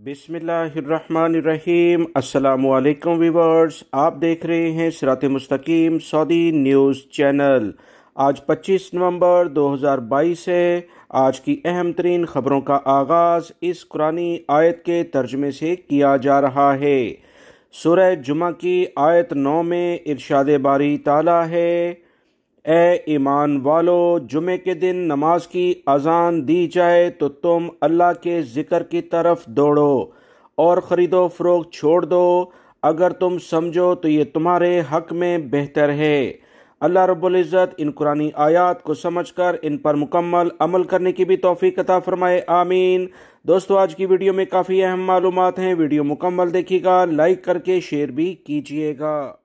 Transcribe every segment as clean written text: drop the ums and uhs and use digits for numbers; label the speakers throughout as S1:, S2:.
S1: बिस्मिल्लाहिर्रहमानिर्रहीम। अस्सलामुअलैकुम व्यूवर्स, आप देख रहे हैं सिरात मुस्तकीम सऊदी न्यूज़ चैनल। आज 25 नवंबर 2022 है। आज की अहम तरीन खबरों का आगाज़ इस कुरानी आयत के तर्जमे से किया जा रहा है। सूरह जुमा की आयत 9 में इरशाद बारी ताला है, ए ईमान वालो, जुमे के दिन नमाज की अजान दी जाए तो तुम अल्लाह के ज़िक्र की तरफ दौड़ो और ख़रीदो फ़रोख्त छोड़ दो। अगर तुम समझो तो ये तुम्हारे हक़ में बेहतर है। अल्लाह रब्बुल इज़्ज़त इन कुरानी आयात को समझकर इन पर मुकम्मल अमल करने की भी तौफ़ीक़ अता फ़रमाए, आमीन। दोस्तों, आज की वीडियो में काफ़ी अहम मालूमात हैं। वीडियो मुकम्मल देखिएगा, लाइक करके शेयर भी कीजिएगा।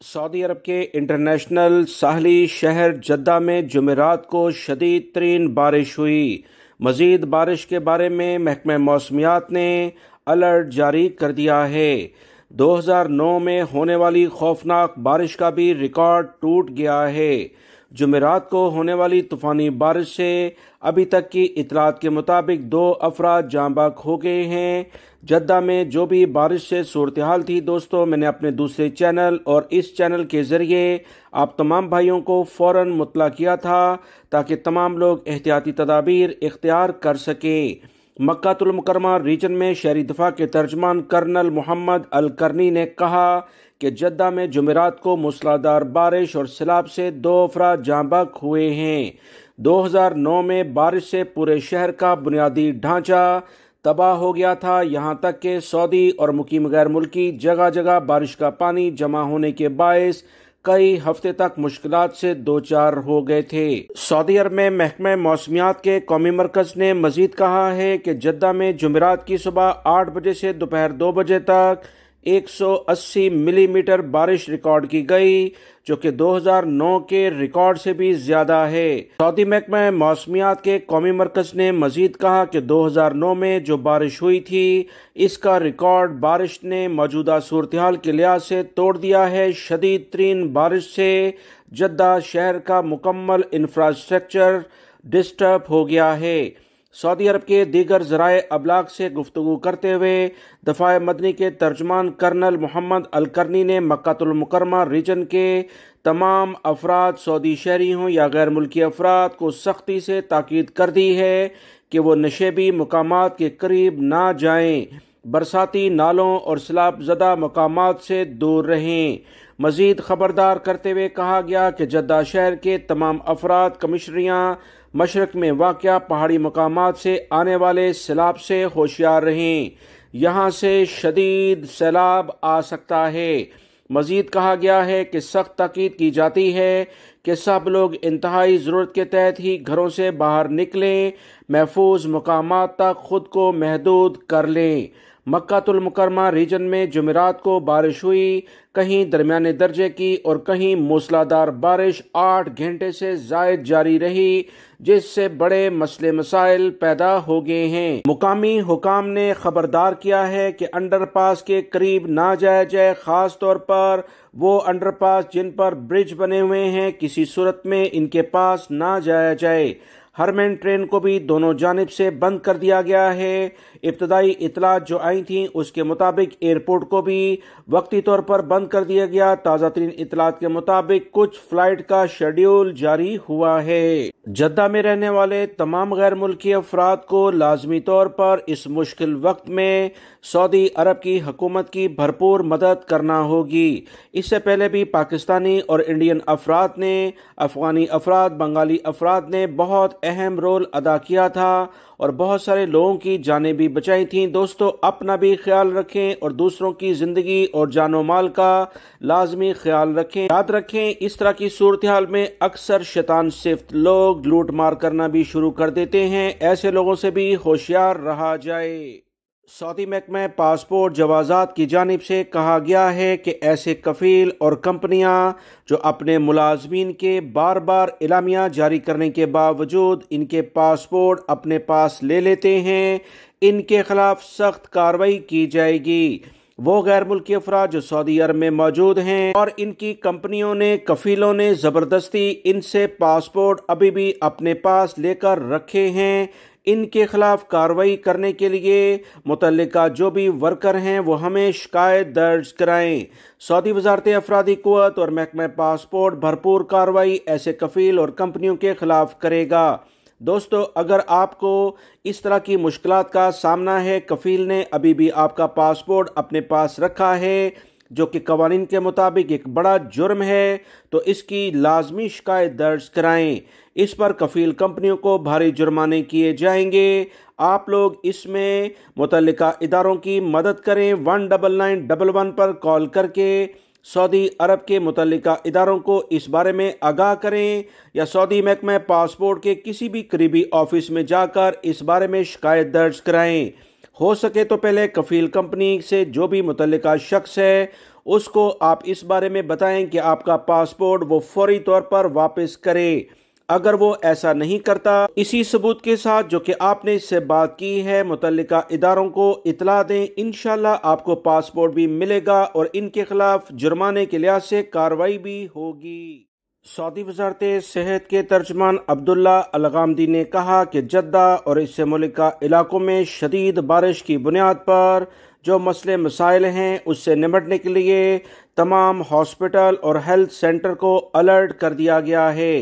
S1: सऊदी अरब के इंटरनेशनल साहली शहर जद्दा में जुमेरात को शदीद तरीन बारिश हुई। मज़ीद बारिश के बारे में महकमा मौसमियात ने अलर्ट जारी कर दिया है। 2009 में होने वाली खौफनाक बारिश का भी रिकॉर्ड टूट गया है। जुमेरात को होने वाली तूफ़ानी बारिश से अभी तक की इतलात के मुताबिक 2 अफराद जाँ बहक हो गए हैं। जद्दा में जो भी बारिश से सूरत हाल थी दोस्तों, मैंने अपने दूसरे चैनल और इस चैनल के ज़रिए आप तमाम भाइयों को फ़ौरन मुतला किया था ताकि तमाम लोग एहतियाती तदाबीर इख्तियार कर सकें। मक्कातुल मुकर्रमा रीजन में शहरी दिफा के तर्जमान कर्नल मोहम्मद अल करनी ने कहा कि जद्दा में जुमेरात को मूसलाधार बारिश और सैलाब से 2 अफराद जाँ बहक हुए हैं। 2009 में बारिश से पूरे शहर का बुनियादी ढांचा तबाह हो गया था। यहाँ तक कि सऊदी और मुकीम गैर मुल्की जगह जगह बारिश का पानी जमा होने के बायस कई हफ्ते तक मुश्किलात से दो चार हो गए थे। सऊदी अरब में महकमा मौसमियात के कौमी मरकज ने मजीद कहा है कि जद्दा में जुमेरात की सुबह 8 बजे से दोपहर 2 बजे तक 180 मिलीमीटर बारिश रिकॉर्ड की गई, जो कि 2009 के रिकॉर्ड से भी ज्यादा है। सऊदी महकमा मौसमियात के कौमी मरकज ने मजीद कहा कि 2009 में जो बारिश हुई थी, इसका रिकॉर्ड बारिश ने मौजूदा सूरत हाल के लिहाज से तोड़ दिया है। शदीद तरीन बारिश से जद्दा शहर का मुकम्मल इंफ्रास्ट्रक्चर डिस्टर्ब हो गया है। सऊदी अरब के दीगर ज़राए अबलाग से गुफ्तगू करते हुए दफ़ाए मदनी के तर्जमान कर्नल मोहम्मद अल करनी ने मक्कातुल मुकर्रमा रीजन के तमाम अफराद, सऊदी शहरी हों या गैर मुल्की अफराद को सख्ती से ताकीद कर दी है कि वो नशेबी मकामात के करीब ना जाएं, बरसाती नालों और सैलाब ज़दा मकामात से दूर रहें। मज़ीद खबरदार करते हुए कहा गया कि जद्दा शहर के तमाम अफराद कमिश्नरियाँ मशरक में वाक़या पहाड़ी मकामात से आने वाले सैलाब से होशियार रहें, यहाँ से शदीद सैलाब आ सकता है। मज़ीद कहा गया है कि सख्त ताकीद की जाती है कि सब लोग इंतहाई ज़रूरत के तहत ही घरों से बाहर निकलें, महफूज मकामात तक खुद को महदूद कर लें। मक्कातुल मुकर्रमा रीजन में जुमेरात को बारिश हुई, कहीं दरमियाने दर्जे की और कहीं मूसलाधार बारिश 8 घंटे से ज़ायद जारी रही, जिससे बड़े मसले मसाइल पैदा हो गए हैं। मुकामी हुकाम ने खबरदार किया है कि अंडरपास के करीब ना जाया जाए, खास तौर पर वो अंडरपास जिन पर ब्रिज बने हुए हैं, किसी सूरत में इनके पास ना जाया जाए। हरमैन ट्रेन को भी दोनों जानिब से बंद कर दिया गया है। इब्तदाई इतलात जो आई थी उसके मुताबिक एयरपोर्ट को भी वक्ती तौर पर बंद कर दिया गया। ताज़ा तरीन इतलात के मुताबिक कुछ फ्लाइट का शेड्यूल जारी हुआ है। जद्दा में रहने वाले तमाम गैर मुल्की अफराद को लाजमी तौर पर इस मुश्किल वक्त में सऊदी अरब की हुकूमत की भरपूर मदद करना होगी। इससे पहले भी पाकिस्तानी और इंडियन अफराद ने, अफगानी अफराद, बंगाली अफराद ने बहुत अहम रोल अदा किया था और बहुत सारे लोगों की जानें भी बचाई थीं। दोस्तों, अपना भी ख्याल रखें और दूसरों की जिंदगी और जानो माल का लाजमी ख्याल रखें। याद रखें, इस तरह की सूरत हाल में अक्सर शैतान सिफ्त लोग लूट मार करना भी शुरू कर देते हैं। ऐसे लोगों से भी होशियार रहा जाए। सऊदी महकमा पासपोर्ट जवाज़ात की जानिब से कहा गया है कि ऐसे कफील और कंपनियां जो अपने मुलाजमीन के बार बार इलामिया जारी करने के बावजूद इनके पासपोर्ट अपने पास ले लेते हैं, इनके खिलाफ सख्त कार्रवाई की जाएगी। वो गैर मुल्की अफराद जो सऊदी अरब में मौजूद हैं और इनकी कंपनियों ने, कफीलों ने ज़बरदस्ती इनसे पासपोर्ट अभी भी अपने पास लेकर रखे हैं, इनके खिलाफ कार्रवाई करने के लिए मुतल्लिका जो भी वर्कर हैं वो हमें शिकायत दर्ज कराएं। सऊदी वजारत अफरादी क़ुव्वत और महकमा पासपोर्ट भरपूर कार्रवाई ऐसे कफील और कंपनियों के खिलाफ करेगा। दोस्तों, अगर आपको इस तरह की मुश्किलात का सामना है, कफील ने अभी भी आपका पासपोर्ट अपने पास रखा है जो कि कवानीन के मुताबिक एक बड़ा जुर्म है, तो इसकी लाजमी शिकायत दर्ज कराएं। इस पर कफील कंपनियों को भारी जुर्माने किए जाएंगे। आप लोग इसमें मुतल्लिका इदारों की मदद करें। 19911 पर कॉल करके सऊदी अरब के मुतल्लिका इदारों को इस बारे में आगाह करें या सऊदी महकमा पासपोर्ट के किसी भी करीबी ऑफिस में जाकर इस बारे में शिकायत दर्ज कराएं। हो सके तो पहले कफील कंपनी से जो भी मुतल्लिका शख्स है उसको आप इस बारे में बताएं कि आपका पासपोर्ट वो फौरी तौर पर वापस करे। अगर वो ऐसा नहीं करता, इसी सबूत के साथ जो कि आपने इससे बात की है, मुतल्लिका इदारों को इतला दें। इंशाल्लाह आपको पासपोर्ट भी मिलेगा और इनके खिलाफ जुर्माने के लिहाज से कार्रवाई भी होगी। सऊदी वजारत सेहत के तर्जमान अब्दुल्ला अल-गामदी ने कहा कि जद्दा और इससे मुल्का इलाकों में शदीद बारिश की बुनियाद पर जो मसले मसाइल हैं उससे निपटने के लिए तमाम हॉस्पिटल और हेल्थ सेंटर को अलर्ट कर दिया गया है।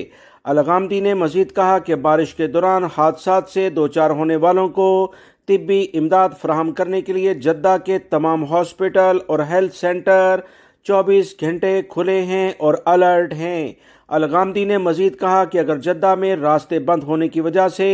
S1: अल-गामदी ने मजीद कहा कि बारिश के दौरान हादसात से दो चार होने वालों को तिब्बी इमदाद फराहम करने के लिए जद्दा के तमाम हॉस्पिटल और हेल्थ सेंटर 24 घंटे खुले हैं और अलर्ट हैं। अल-गामदी ने मजीद कहा कि अगर जद्दा में रास्ते बंद होने की वजह से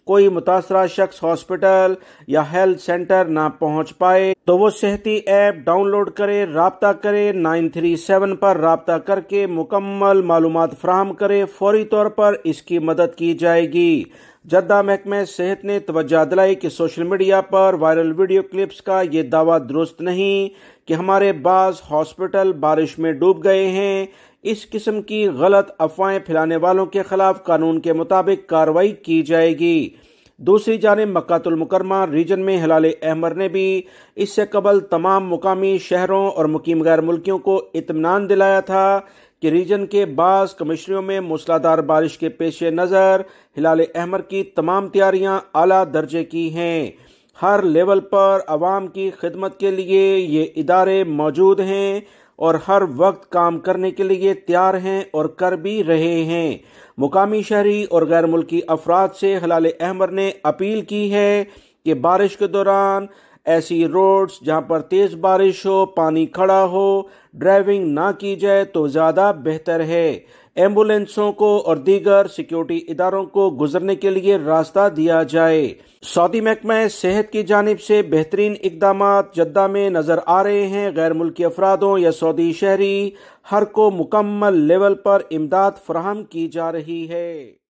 S1: कोई मुतासरा शख्स हॉस्पिटल या हेल्थ सेंटर ना पहुंच पाए तो वो सेहती ऐप डाउनलोड करे, राब्ता करे, 937 पर राब्ता करके मुकम्मल मालूमात फराहम करे। फौरी तौर पर इसकी मदद की जाएगी। जद्दा महकमा सेहत ने तवज्जो दिलाई कि सोशल मीडिया पर वायरल वीडियो क्लिप्स का ये दावा दुरुस्त नहीं कि हमारे बाज़ हॉस्पिटल बारिश में डूब गए हैं। इस किस्म की गलत अफवाहें फैलाने वालों के खिलाफ कानून के मुताबिक कार्रवाई की जाएगी। दूसरी जानिब मक्कातुल मुकर्रमा रीजन में हिलाल अहमर ने भी इससे कबल तमाम मुकामी शहरों और मुकीम गैर मुल्कियों को इत्मीनान दिलाया था कि रीजन के बाज़ कमिश्नरियों में मूसलाधार बारिश के पेश नज़र हिलाल अहमर की तमाम तैयारियां आला दर्जे की हैं। हर लेवल पर अवाम की खिदमत के लिए ये इदारे मौजूद हैं और हर वक्त काम करने के लिए तैयार हैं और कर भी रहे हैं। मुकामी शहरी और गैर मुल्की अफराद से हिलाल अहमर ने अपील की है कि बारिश के दौरान ऐसी रोड्स जहां पर तेज बारिश हो, पानी खड़ा हो, ड्राइविंग ना की जाए तो ज्यादा बेहतर है। एम्बुलेंसों को और दीगर सिक्योरिटी इदारों को गुजरने के लिए रास्ता दिया जाए। सऊदी महकमा सेहत की जानिब से बेहतरीन इकदामात जद्दा में नजर आ रहे हैं। गैर मुल्की अफरादों या सऊदी शहरी हर को मुकम्मल लेवल पर इमदाद फराहम की जा रही है।